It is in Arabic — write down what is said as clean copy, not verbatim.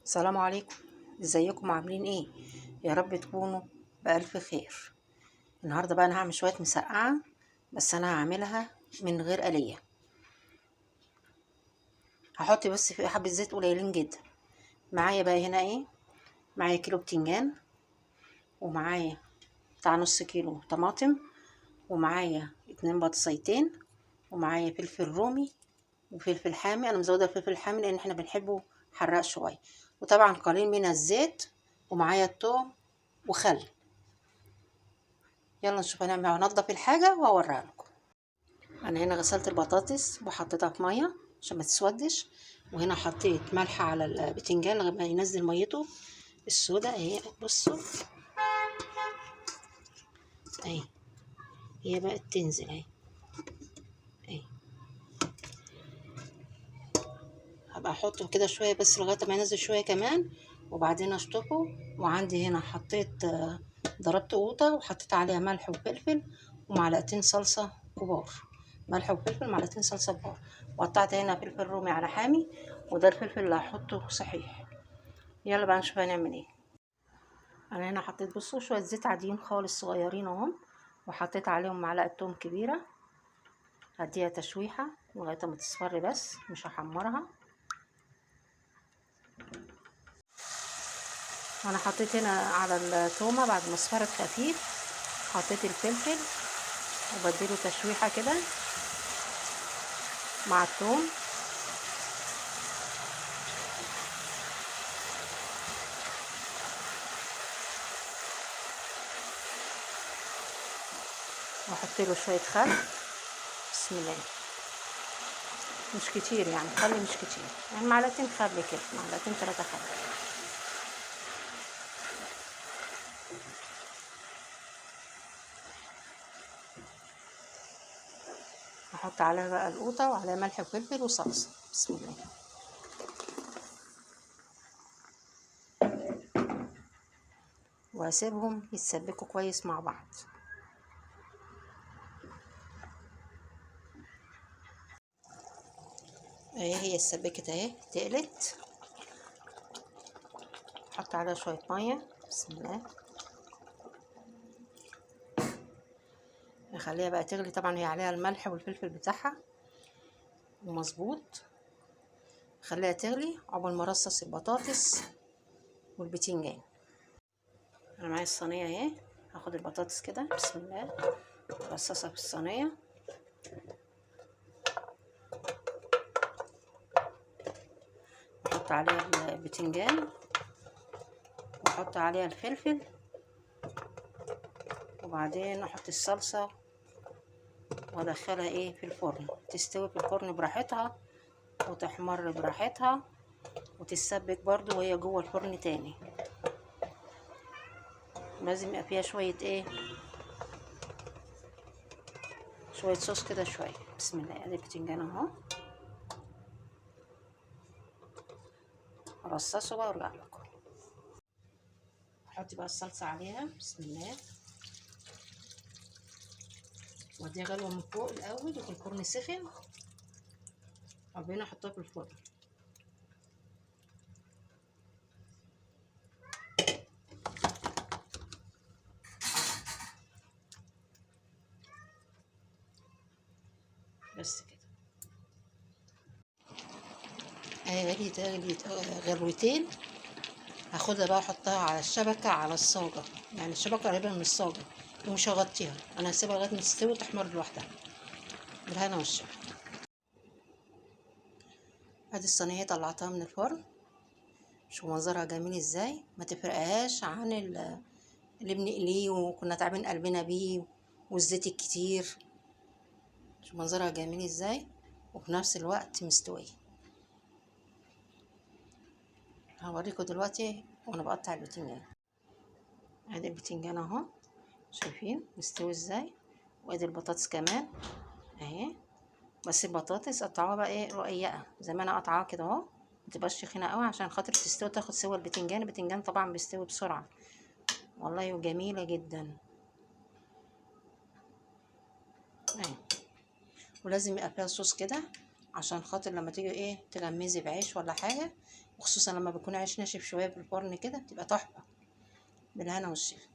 السلام عليكم. ازيكم عاملين ايه؟ يا رب تكونوا بألف خير. النهارده بقى انا هعمل شويه مسقعه، بس انا هعملها من غير آلية. هحط بس في حبه زيت قليلين جدا. معايا بقى هنا ايه؟ معايا كيلو بتنجان، ومعايا بتاع نص كيلو طماطم، ومعايا 2 بطاطسيتين، ومعايا فلفل رومي وفلفل حامي. انا مزوده الفلفل الحامي لان احنا بنحبه حراق شويه، وطبعا قليل من الزيت، ومعايا الثوم وخل. يلا نشوف هننضف الحاجة وهوريها لكم. انا هنا غسلت البطاطس وحطيتها في مية عشان ما تسودش، وهنا حطيت ملح على البتنجان لغايه ما ينزل ميته السودا اهي. بصوا اهي، هي بقت تنزل اهي اهي. هبقى احطه كده شويه بس لغايه ما ينزل شويه كمان، وبعدين اشطفه. وعندي هنا حطيت ضربت قوطه وحطيت عليها ملح وفلفل ومعلقتين صلصه كبار. ملح وفلفل، معلقتين صلصه كبار. وقطعت هنا فلفل رومي على حامي، وده الفلفل اللي هحطه صحيح. يلا بقى نشوف هنعمل ايه. انا هنا حطيت بصوا شويه زيت عاديين خالص صغيرين اهم، وحطيت عليهم معلقه توم كبيره. هديها تشويحه لغايه ما تصفر، بس مش هحمرها. انا حطيت هنا على التومه بعد ما اصفرت خفيف، حطيت الفلفل وبديله تشويحه كده مع التوم. واحط له شويه خل. بسم الله. مش كتير يعني، خل مش كتير يعني، معلقتين خل كده، معلقتين 3 خل. احط عليها بقى القوطه وعليها ملح وفلفل وصلصه. بسم الله. واسيبهم يتسبكوا كويس مع بعض. اهي هي اتسبكت اهي، تقلت. احط عليها شويه ميه. بسم الله. نخليها بقى تغلي. طبعا هي عليها الملح والفلفل بتاعها ومظبوط. خليها تغلي عقبال ما ارصص البطاطس والبتنجان. انا معايا الصينيه اهي. هاخد البطاطس كده. بسم الله. ارصصها في الصينيه. احط عليها البتنجان، واحط عليها الفلفل، وبعدين احط الصلصه وادخلها ايه في الفرن، تستوي في الفرن براحتها وتحمر براحتها وتتسبك برضو وهي جوه الفرن تاني. لازم يبقى فيها شويه ايه، شويه صوص كده شويه. بسم الله. ادي البتنجان اهو، ارصصه بقى وارجع لكم. احط بقى الصلصه عليها. بسم الله. واديها غلوه من فوق الاول يكون الفرن سخن، وبعدين احطها في الفرن. بس كده اهي غليت غلوتين. هاخدها بقى احطها على الشبكه على الصاجه، يعني الشبكه قريبه من الصاجه، ومش هغطيها. انا هسيبها لغايه ما تستوي وتحمر لوحدها. بالهنا والشفا. ادي الصينيه طلعتها من الفرن. شوف منظرها جميل ازاي، ما تفرقهاش عن اللي بنقليه وكنا تعبين قلبنا بيه والزيت الكتير. شوف منظرها جميل ازاي، وفي نفس الوقت مستويه. هوريكم دلوقتي وانا بقطع البتنجان. ادي البتنجان اهو، شايفين مستوي ازاي. وادي البطاطس كمان اهي. بس البطاطس قطعوها بقى ايه رقيقه زي ما انا قطعاها كده اهو، متبقاش تخينه قوي عشان خاطر تستوي تاخد سوا البتنجان. البتنجان طبعا بيستوي بسرعه والله، وجميله جدا اهي. ولازم يبقى فيها صوص كده عشان خاطر لما تيجي ايه تغمزي بعيش ولا حاجة، وخصوصا لما بيكون عيش ناشف شوية بالفرن كده بتبقى تحفة. بالهنا والشفا.